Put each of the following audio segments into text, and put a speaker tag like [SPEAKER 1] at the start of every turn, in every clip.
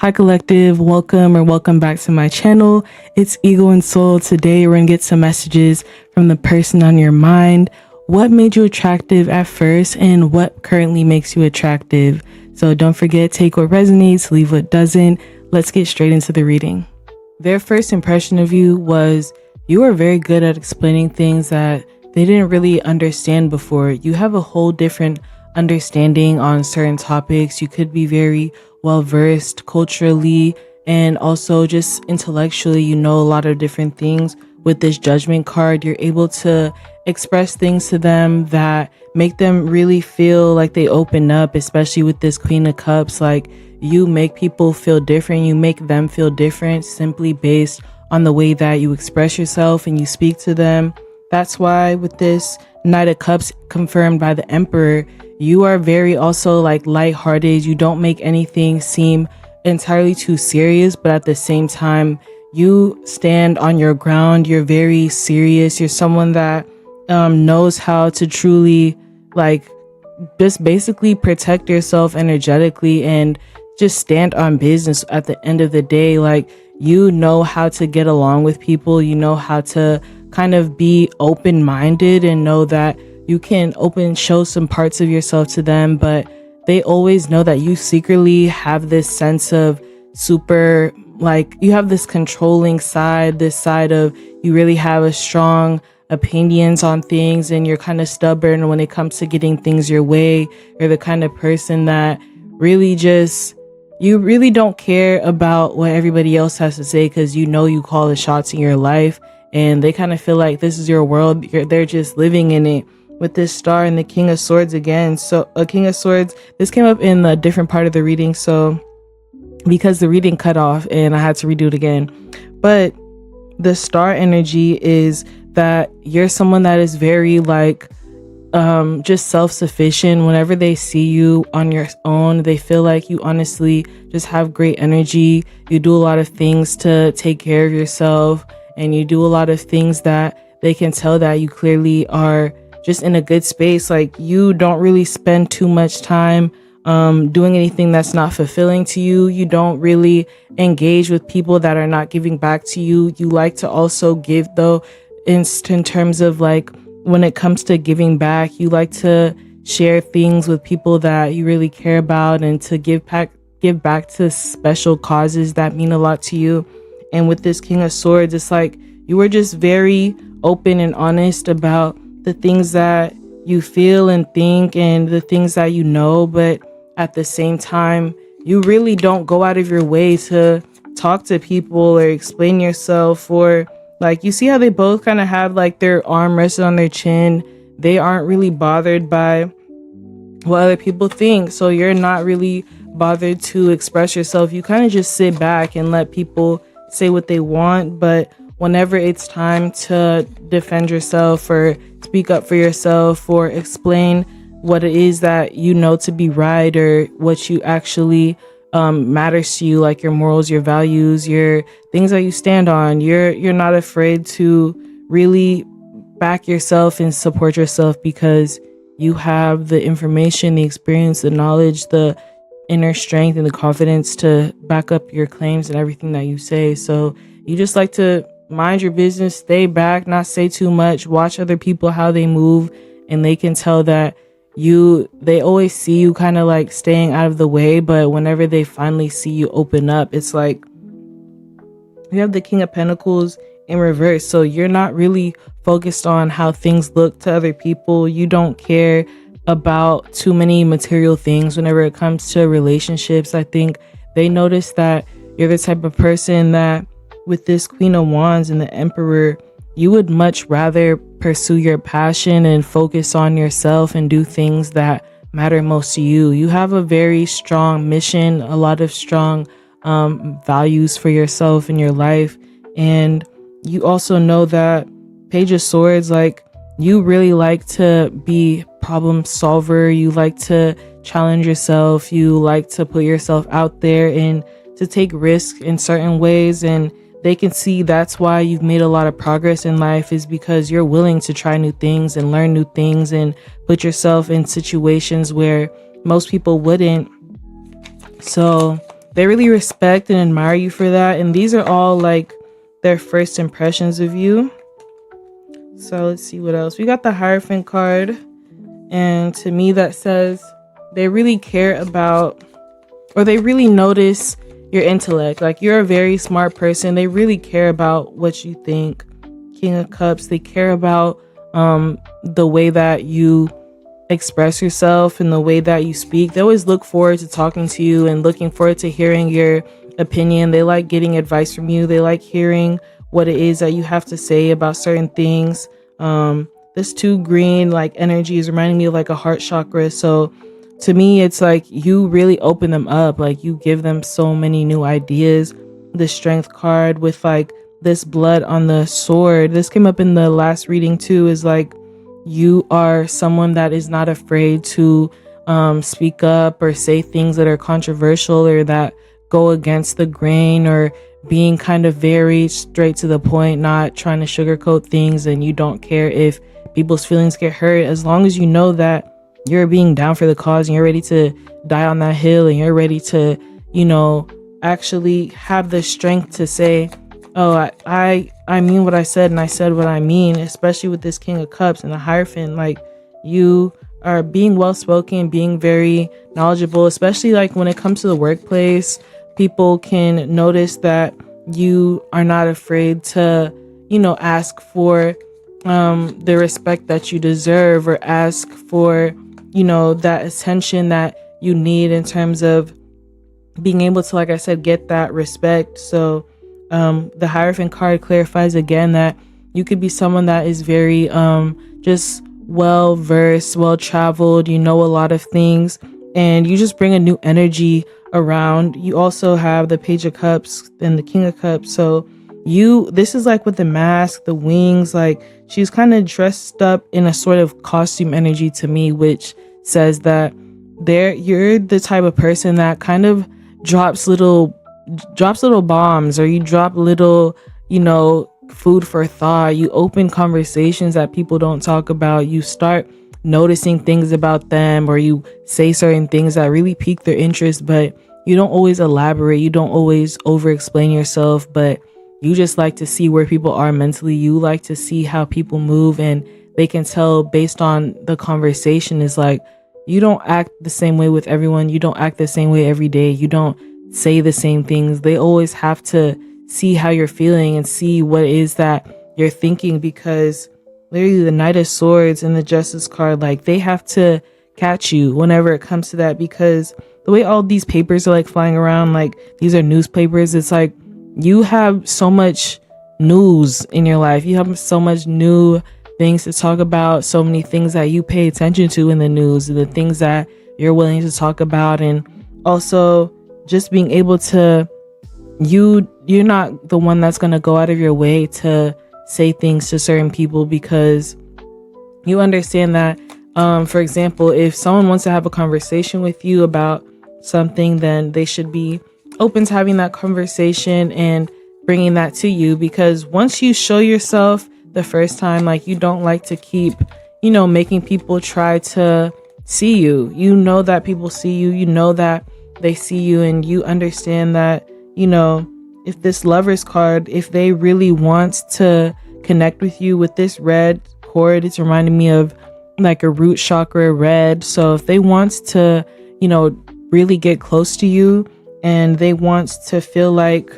[SPEAKER 1] Hi Collective, welcome back to my channel. It's Ego and Soul. Today we're gonna get some messages from the person on your mind. What made you attractive at first and what currently makes you attractive? So don't forget, take what resonates, leave what doesn't. Let's get straight into the reading. Their first impression of you was you are very good at explaining things that they didn't really understand before. You have a whole different understanding on certain topics. You could be very well versed culturally and also just intellectually. You know a lot of different things. With this judgment card, you're able to express things to them that make them really feel like they open up, especially with this Queen of Cups. Like, you make people feel different, you make them feel different simply based on the way that you express yourself and you speak to them. That's why with this Knight of Cups confirmed by the Emperor, you are very also like lighthearted. You don't make anything seem entirely too serious, but at the same time, you stand on your ground. You're very serious. You're someone that knows how to truly like just basically protect yourself energetically and just stand on business at the end of the day. Like, you know how to get along with people. You know how to kind of be open-minded and know that you can show some parts of yourself to them, but they always know that you secretly have this sense of super, like, you have this controlling side, this side of you really have a strong opinions on things and you're kind of stubborn when it comes to getting things your way. You're the kind of person that really just, you really don't care about what everybody else has to say because you know you call the shots in your life and they kind of feel like this is your world. They're just living in it. With this star and the King of Swords again. So a King of Swords, this came up in a different part of the reading. So because the reading cut off and I had to redo it again. But the star energy is that you're someone that is very like just self-sufficient. Whenever they see you on your own, they feel like you honestly just have great energy. You do a lot of things to take care of yourself and you do a lot of things that they can tell that you clearly are just in a good space. Like, you don't really spend too much time doing anything that's not fulfilling to you. You don't really engage with people that are not giving back to you. You like to also give, though, in terms of like when it comes to giving back, you like to share things with people that you really care about and to give back to special causes that mean a lot to you. And with this King of Swords, it's like you were just very open and honest about the things that you feel and think and the things that you know, but at the same time, you really don't go out of your way to talk to people or explain yourself. Or like, you see how they both kind of have like their arm rested on their chin. They aren't really bothered by what other people think, so you're not really bothered to express yourself. You kind of just sit back and let people say what they want, but whenever it's time to defend yourself or speak up for yourself or explain what it is that you know to be right or what you actually matters to you, like your morals, your values, your things that you stand on, you're not afraid to really back yourself and support yourself because you have the information, the experience, the knowledge, the inner strength and the confidence to back up your claims and everything that you say. So you just like to mind your business, stay back, not say too much, watch other people, how they move, and they can tell that they always see you kind of like staying out of the way, but whenever they finally see you open up, it's like you have the King of Pentacles in reverse. So you're not really focused on how things look to other people. You don't care about too many material things whenever it comes to relationships. I think they notice that you're the type of person that with this Queen of Wands and the Emperor, you would much rather pursue your passion and focus on yourself and do things that matter most to you. You have a very strong mission, a lot of strong values for yourself and your life. And you also know that Page of Swords, like, you really like to be problem solver. You like to challenge yourself. You like to put yourself out there and to take risks in certain ways. And they can see that's why you've made a lot of progress in life, is because you're willing to try new things and learn new things and put yourself in situations where most people wouldn't. So they really respect and admire you for that. And these are all like their first impressions of you. So let's see what else. We got the Hierophant card. And to me, that says they really care about, or they really notice your intellect. Like, you're a very smart person. They really care about what you think. King of Cups, they care about the way that you express yourself and the way that you speak. They always look forward to talking to you and looking forward to hearing your opinion. They like getting advice from you. They like hearing what it is that you have to say about certain things. This 2 green like energy is reminding me of like a heart chakra. So to me, it's like you really open them up. Like, you give them so many new ideas. The Strength card with like this blood on the sword. This came up in the last reading too, is like you are someone that is not afraid to speak up or say things that are controversial or that go against the grain, or being kind of very straight to the point, not trying to sugarcoat things, and you don't care if people's feelings get hurt, as long as you know that you're being down for the cause and you're ready to die on that hill, and you're ready to, you know, actually have the strength to say, oh, I mean what I said, and I said what I mean. Especially with this King of Cups and the Hierophant, like, you are being well-spoken, being very knowledgeable, especially like when it comes to the workplace. People can notice that you are not afraid to, you know, ask for the respect that you deserve, or ask for, you know, that attention that you need in terms of being able to, like I said, get that respect. So the Hierophant card clarifies again that you could be someone that is very just well versed, well traveled, you know a lot of things, and you just bring a new energy around. You also have the Page of Cups and the King of Cups. So this is like with the mask, the wings, like she's kind of dressed up in a sort of costume energy to me, which says that you're the type of person that kind of drops little bombs, or you drop little, you know, food for thought. You open conversations that people don't talk about. You start noticing things about them, or you say certain things that really pique their interest, but you don't always elaborate. You don't always over explain yourself, but you just like to see where people are mentally. You like to see how people move, and they can tell based on the conversation. Is like, you don't act the same way with everyone. You don't act the same way every day. You don't say the same things. They always have to see how you're feeling and see what it is that you're thinking, because literally the Knight of Swords and the Justice card, like, they have to catch you whenever it comes to that, because the way all these papers are like flying around, like these are newspapers, it's like you have so much news in your life. You have so much new things to talk about, so many things that you pay attention to in the news, the things that you're willing to talk about. And also just being able to, you're not the one that's going to go out of your way to say things to certain people, because you understand that, for example, if someone wants to have a conversation with you about something, then they should be open to having that conversation and bringing that to you. Because once you show yourself the first time, like, you don't like to keep, you know, making people try to see you. You know that people see you, you know that they see you, and you understand that, you know, if this Lovers card, if they really want to connect with you with this red cord, it's reminding me of like a root chakra red. So if they want to, you know, really get close to you, and they want to feel like,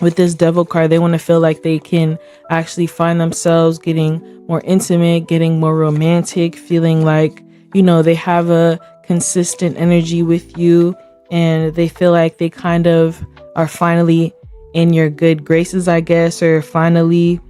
[SPEAKER 1] with this Devil card, they want to feel like they can actually find themselves getting more intimate, getting more romantic, feeling like, you know, they have a consistent energy with you, and they feel like they kind of are finally in your good graces, I guess, or finally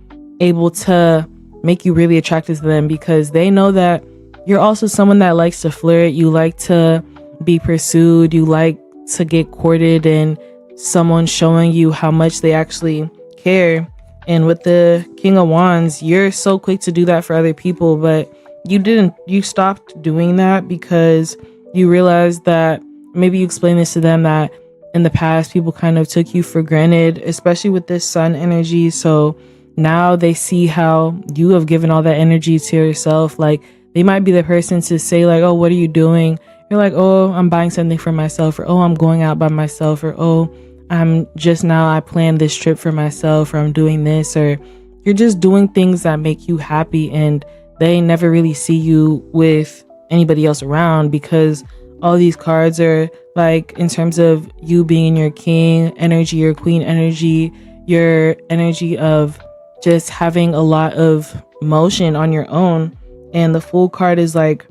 [SPEAKER 1] able to make you really attracted to them, because they know that you're also someone that likes to flirt. You like to be pursued. You like to get courted, and someone showing you how much they actually care. And with the King of Wands, you're so quick to do that for other people, but you stopped doing that because you realized that, maybe you explained this to them, that in the past people kind of took you for granted, especially with this Sun energy. So now they see how you have given all that energy to yourself. Like, they might be the person to say like, oh, what are you doing? you're like, oh, I'm buying something for myself, or oh, I'm going out by myself, or oh, I planned this trip for myself, or I'm doing this, or you're just doing things that make you happy, and they never really see you with anybody else around, because all these cards are like in terms of you being in your king energy, your queen energy, your energy of just having a lot of motion on your own. And the Fool card is like,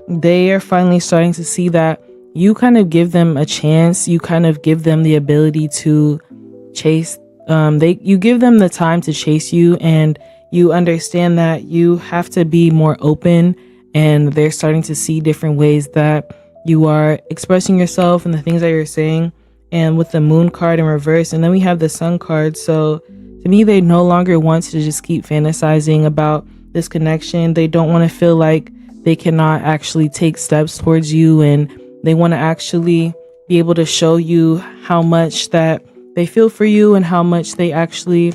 [SPEAKER 1] they are finally starting to see that you kind of give them a chance. You kind of give them the ability to chase. You give them the time to chase you, and you understand that you have to be more open, and they're starting to see different ways that you are expressing yourself and the things that you're saying. And with the Moon card in reverse, and then we have the Sun card. So to me, they no longer want to just keep fantasizing about this connection. They don't want to feel like they cannot actually take steps towards you, and they want to actually be able to show you how much that they feel for you and how much they actually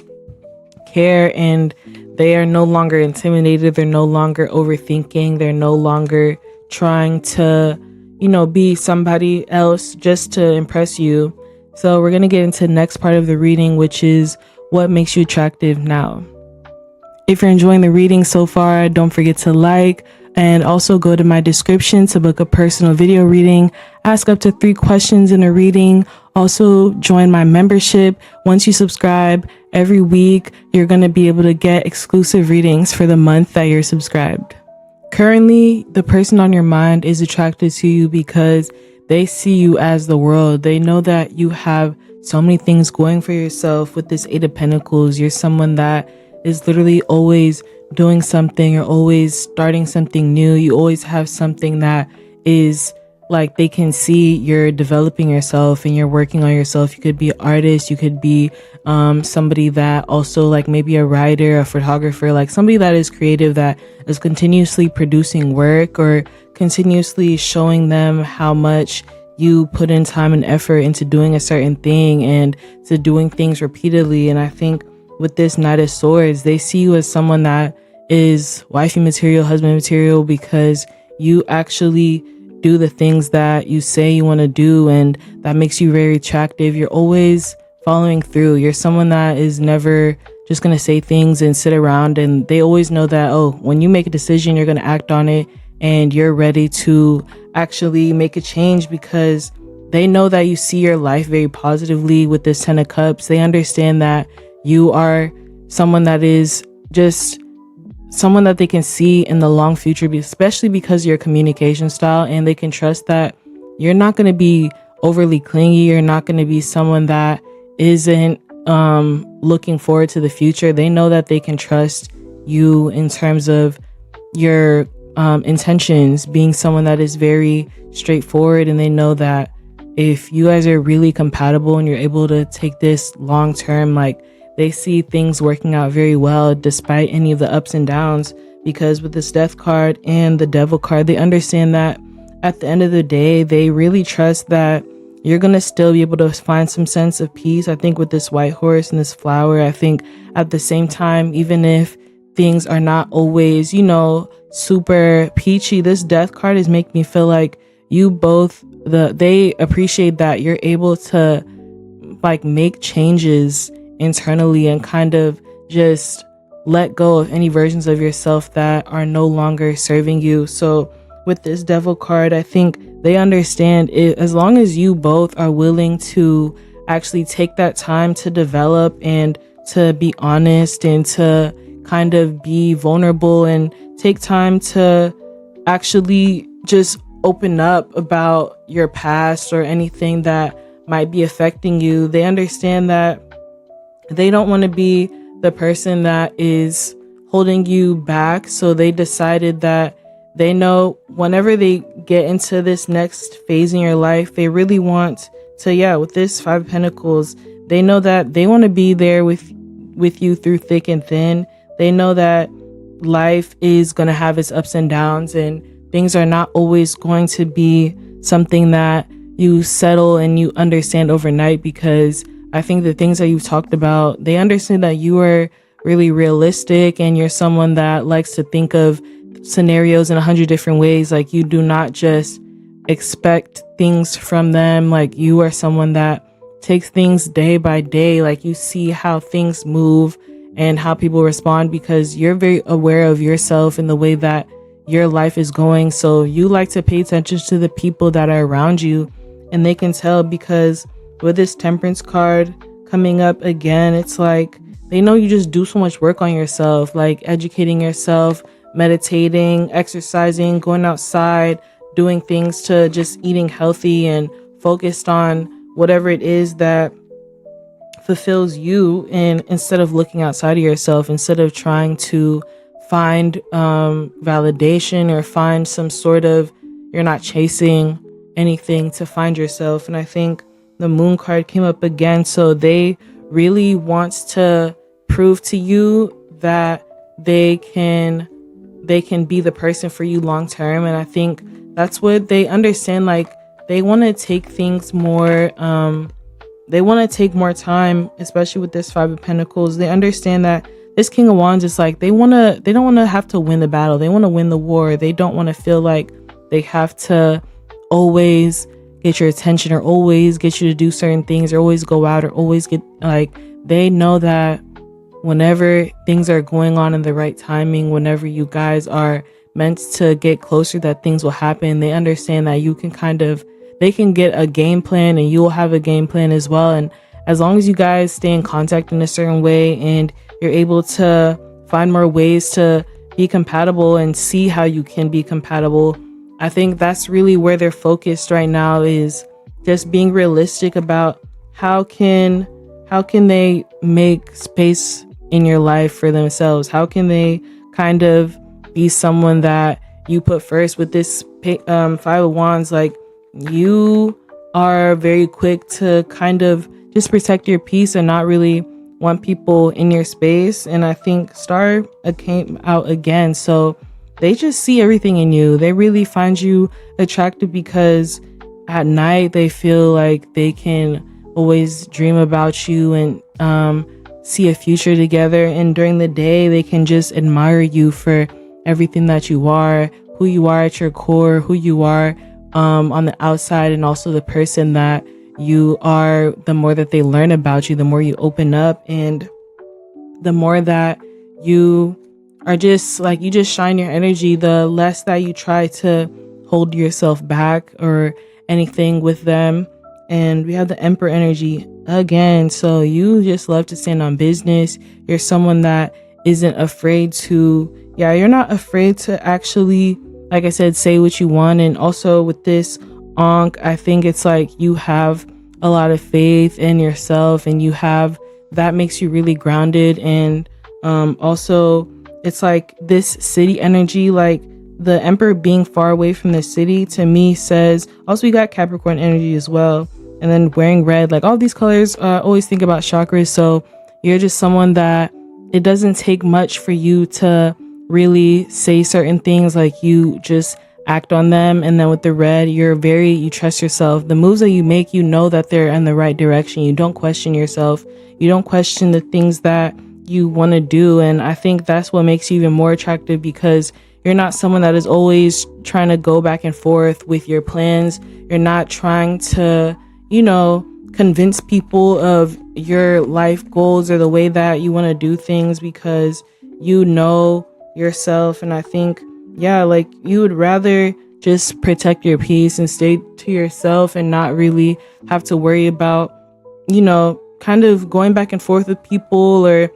[SPEAKER 1] care. And they are no longer intimidated. They're no longer overthinking. They're no longer trying to, be somebody else just to impress you. So we're going to get into the next part of the reading, which is what makes you attractive now. If you're enjoying the reading so far, don't forget to like, and also go to my description to book a personal video reading. Ask up to 3 questions in a reading. Also join my membership. Once you subscribe, every week you're going to be able to get exclusive readings for the month that you're subscribed. Currently, the person on your mind is attracted to you because they see you as the world. They know that you have so many things going for yourself. With this 8 of Pentacles, you're someone that is literally always doing something. You're always starting something new. You always have something that is like they can see you're developing yourself and you're working on yourself. You could be an artist. You could be somebody that also like maybe a writer, a photographer, like somebody that is creative, that is continuously producing work or continuously showing them how much you put in time and effort into doing a certain thing and to doing things repeatedly. And I think with this Knight of Swords, they see you as someone that is wifey material, husband material, because you actually do the things that you say you want to do, and that makes you very attractive. You're always following through. You're someone that is never just going to say things and sit around, and they always know that, oh, when you make a decision, you're going to act on it, and you're ready to actually make a change, because they know that you see your life very positively. With this 10 of Cups, they understand that you are someone that is just someone that they can see in the long future, especially because of your communication style, and they can trust that you're not going to be overly clingy. You're not going to be someone that isn't looking forward to the future. They know that they can trust you in terms of your intentions, being someone that is very straightforward, and they know that if you guys are really compatible and you're able to take this long term, like they see things working out very well despite any of the ups and downs, because with this Death card and the Devil card, they understand that at the end of the day, they really trust that you're going to still be able to find some sense of peace. I think with this White Horse and this Flower, I think at the same time, even if things are not always, super peachy, this Death card is making me feel like you both, they appreciate that you're able to like make changes internally and kind of just let go of any versions of yourself that are no longer serving you. So with this Devil card, I think they understand it, as long as you both are willing to actually take that time to develop and to be honest and to kind of be vulnerable and take time to actually just open up about your past or anything that might be affecting you. They understand that they don't want to be the person that is holding you back. So they decided that they know whenever they get into this next phase in your life, they really want to, with this 5 of Pentacles, they know that they want to be there with you through thick and thin. They know that life is going to have its ups and downs, and things are not always going to be something that you settle and you understand overnight, because I think the things that you've talked about, they understand that you are really realistic and you're someone that likes to think of scenarios in 100 different ways. Like you do not just expect things from them. Like, you are someone that takes things day by day. Like, you see how things move and how people respond because you're very aware of yourself and the way that your life is going. So you like to pay attention to the people that are around you, and they can tell because with this Temperance card coming up again, it's like they know you just do so much work on yourself, like educating yourself, meditating, exercising, going outside, doing things to just eating healthy and focused on whatever it is that fulfills you. And instead of looking outside of yourself, instead of trying to find validation or find some sort of, you're not chasing anything to find yourself. And I think the Moon card came up again, so they really wants to prove to you that they can be the person for you long term. And I think that's what they understand. Like, they want to take things more they want to take more time, especially with this Five of Pentacles. They understand that this King of Wands is like, they don't want to have to win the battle. They want to win the war. They don't want to feel like they have to always get your attention or always get you to do certain things or always go out or always get, like, they know that whenever things are going on in the right timing, whenever you guys are meant to get closer, that things will happen. They understand that you can they can get a game plan and you'll have a game plan as well. And as long as you guys stay in contact in a certain way and you're able to find more ways to be compatible and see how you can be compatible, I think that's really where they're focused right now, is just being realistic about how can they make space in your life for themselves. How can they kind of be someone that you put first with this Five of Wands? Like, you are very quick to kind of just protect your peace and not really want people in your space. And I think Star came out again, so they just see everything in you. They really find you attractive because at night they feel like they can always dream about you and see a future together, and during the day they can just admire you for everything that you are, who you are at your core, who you are on the outside, and also the person that you are. The more that they learn about you, the more you open up, and the more that you are just like, you just shine your energy, the less that you try to hold yourself back or anything with them. And we have the Emperor energy again, so you just love to stand on business. You're someone that isn't afraid to, you're not afraid to actually, like I said, say what you want. And also with this Ankh, I think it's like you have a lot of faith in yourself, and that makes you really grounded. And also it's like this city energy, like the Emperor being far away from the city, to me says, also we got Capricorn energy as well, and then wearing red, like all these colors, always think about chakras. So you're just someone that it doesn't take much for you to really say certain things, like you just act on them. And then with the red, you trust yourself. The moves that you make, you know that they're in the right direction. You don't question yourself. You don't question the things that you want to do. And I think that's what makes you even more attractive, because you're not someone that is always trying to go back and forth with your plans. You're not trying to, convince people of your life goals or the way that you want to do things, because you know yourself. And I think, like you would rather just protect your peace and stay to yourself and not really have to worry about, kind of going back and forth with people or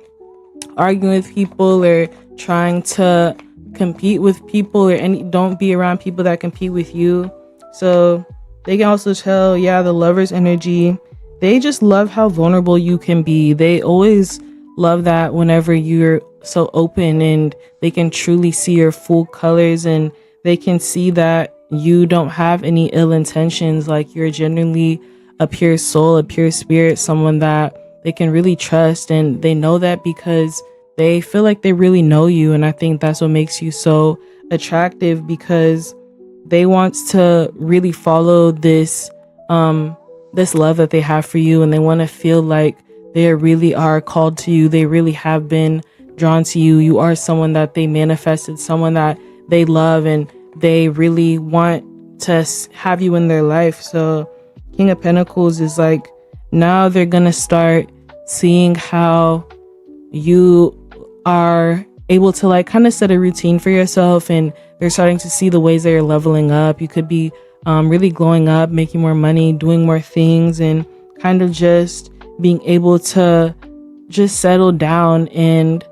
[SPEAKER 1] arguing with people or trying to compete with people, or don't be around people that compete with you. So they can also tell, the Lover's energy, they just love how vulnerable you can be. They always love that whenever you're so open and they can truly see your full colors, and they can see that you don't have any ill intentions. Like, you're genuinely a pure soul, a pure spirit, someone that they can really trust. And they know that because they feel like they really know you. And I think that's what makes you so attractive, because they want to really follow this love that they have for you, and they want to feel like they really are called to you. They really have been drawn to you. You are someone that they manifested, someone that they love, and they really want have you in their life. So King of Pentacles is like, now they're gonna start seeing how you are able to like kind of set a routine for yourself, and they're starting to see the ways that you're leveling up. You could be really glowing up, making more money, doing more things, and kind of just being able to just settle down, and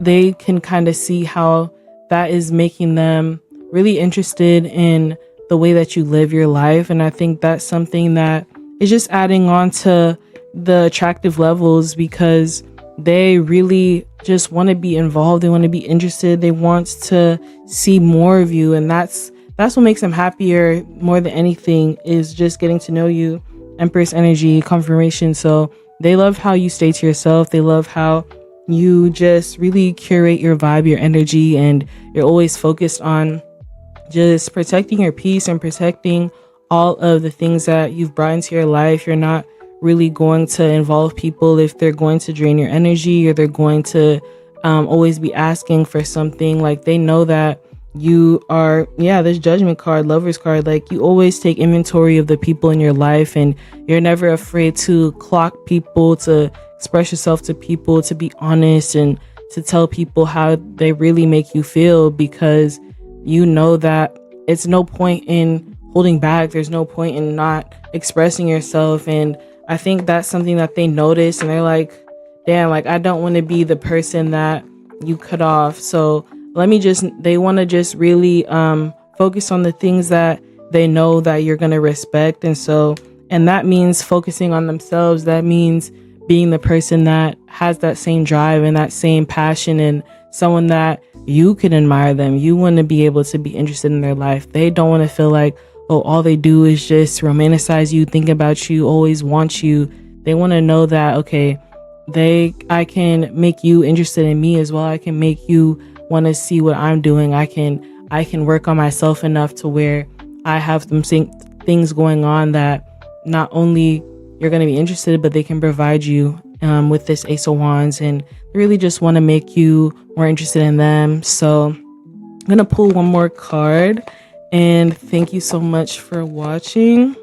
[SPEAKER 1] they can kind of see how that is making them really interested in the way that you live your life. And I think that's something that is just adding on to the attractive levels, because they really just want to be involved. They want to be interested. They want to see more of you. And that's what makes them happier more than anything, is just getting to know you. Empress energy, confirmation. So they love how you stay to yourself. They love how you just really curate your vibe, your energy, and you're always focused on just protecting your peace and protecting all of the things that you've brought into your life. You're not really going to involve people if they're going to drain your energy, or they're going to always be asking for something. Like, they know that you are, this Judgment card, Lover's card, like you always take inventory of the people in your life, and you're never afraid to clock people, to express yourself to people, to be honest, and to tell people how they really make you feel, because you know that it's no point in holding back. There's no point in not expressing yourself. And I think that's something that they notice, and they're like, damn, like, I don't want to be the person that you cut off. So they want to just really focus on the things that they know that you're going to respect. And that means focusing on themselves. That means being the person that has that same drive and that same passion, and someone that you can admire them. You want to be able to be interested in their life. They don't want to feel like, oh, all they do is just romanticize you, think about you, always want you. They want to know that, okay, I can make you interested in me as well. I can make you want to see what I'm doing. I can work on myself enough to where I have some things going on that not only you're going to be interested, but they can provide you with this Ace of Wands, and they really just want to make you more interested in them. So I'm going to pull one more card, and thank you so much for watching.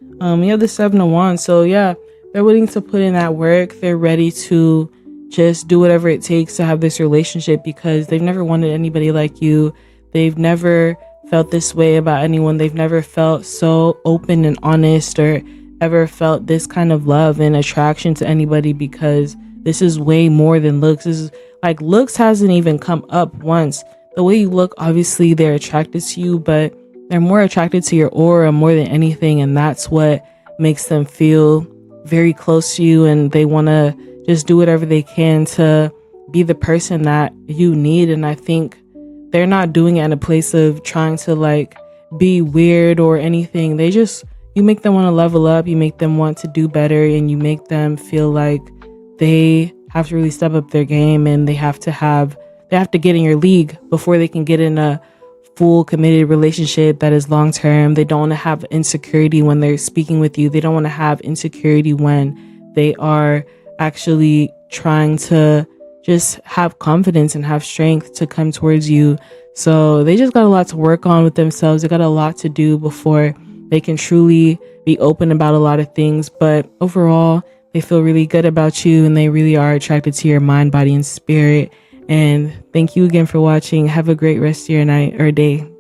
[SPEAKER 1] We have the Seven of Wands. So yeah, they're willing to put in that work. They're ready to just do whatever it takes to have this relationship, because they've never wanted anybody like you. They've never felt this way about anyone. They've never felt so open and honest, or ever felt this kind of love and attraction to anybody, because this is way more than looks. This is like, looks hasn't even come up once. The way you look, obviously they're attracted to you, but they're more attracted to your aura more than anything. And that's what makes them feel very close to you, and they want to just do whatever they can to be the person that you need. And I think they're not doing it in a place of trying to like be weird or anything. You make them want to level up, you make them want to do better, and you make them feel like they have to really step up their game, and they have to get in your league before they can get in a full committed relationship that is long term. They don't want to have insecurity when they're speaking with you. They don't want to have insecurity when they are actually trying to just have confidence and have strength to come towards you. So they just got a lot to work on with themselves. They got a lot to do before they can truly be open about a lot of things. But overall, they feel really good about you, and they really are attracted to your mind, body, and spirit. And thank you again for watching. Have a great rest of your night or day.